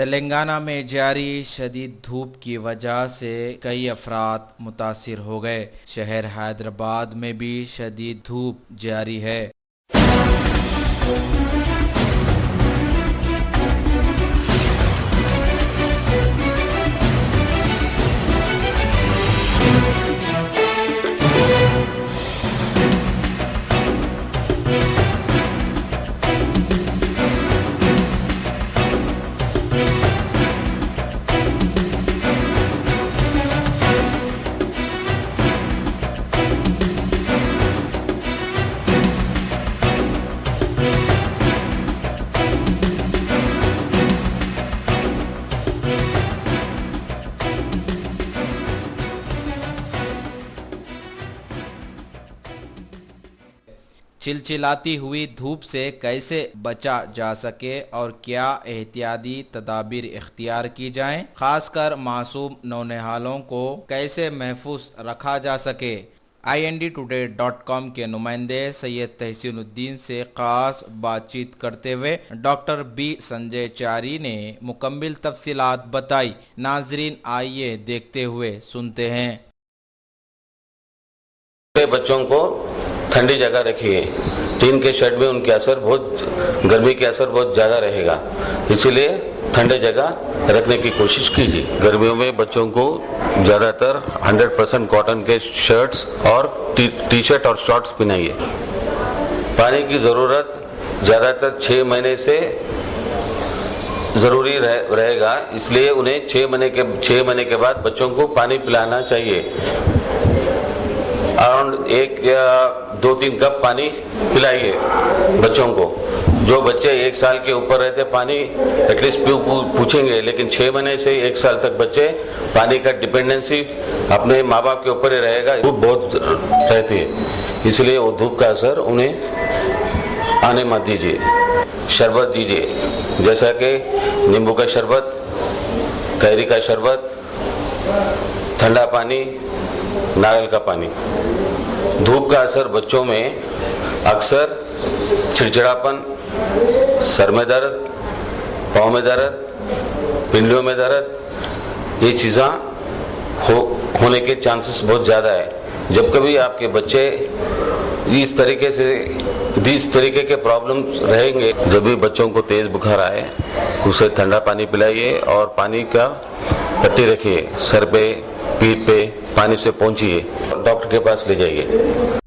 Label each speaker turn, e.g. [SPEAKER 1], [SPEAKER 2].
[SPEAKER 1] तेलंगाना में जारी शदीद धूप की वजह से कई अफराद मुतासिर हो गए। शहर हैदराबाद में भी शदीद धूप जारी है। चिलचिलाती हुई धूप से कैसे बचा जा सके और क्या एहतियाती तदाबीर इख्तियार की जाएं, खासकर मासूम नौनिहालों को कैसे महफूज रखा जा सके। INDtoday.com के नुमाइंदे सैयद तहसीनुद्दीन से खास बातचीत करते हुए डॉक्टर बी संजय चारी ने मुकम्मिल तफसीलात बताई। नाजरीन, आइए देखते हुए सुनते हैं।
[SPEAKER 2] बच्चों को ठंडी जगह रखिए। टीन के शेड में उनके असर गर्मी के असर बहुत ज़्यादा रहेगा, इसीलिए ठंडे जगह रखने की कोशिश कीजिए। गर्मियों में बच्चों को ज़्यादातर 100% कॉटन के शर्ट्स और टी शर्ट और शॉर्ट्स पहनाइए। पानी की ज़रूरत ज़्यादातर 6 महीने से ज़रूरी रहेगा, इसलिए उन्हें 6 महीने के बाद बच्चों को पानी पिलाना चाहिए। अराउंड 1 या 2-3 कप पानी पिलाइए बच्चों को। जो बच्चे 1 साल के ऊपर रहते पानी एटलीस्ट पूछेंगे, लेकिन 6 महीने से 1 साल तक बच्चे पानी का डिपेंडेंसी अपने माँ बाप के ऊपर ही रहेगा। धूप बहुत रहती है, इसलिए वो धूप का असर उन्हें आने मत दीजिए। शरबत दीजिए, जैसा कि नींबू का शरबत, कैरी का शरबत, ठंडा पानी, नारियल का पानी। धूप का असर बच्चों में अक्सर चिड़चिड़ापन, सर में दर्द, पाँव में दर्द, पिंडलियों में दर्द, ये चीज़ें होने के चांसेस बहुत ज़्यादा है। जब कभी आपके बच्चे इस तरीके के प्रॉब्लम रहेंगे, जब भी बच्चों को तेज़ बुखार आए, उसे ठंडा पानी पिलाइए और पानी का पट्टी रखिए। सर पे, पीठ पे पानी से पहुंचिए, डॉक्टर के पास ले जाइए।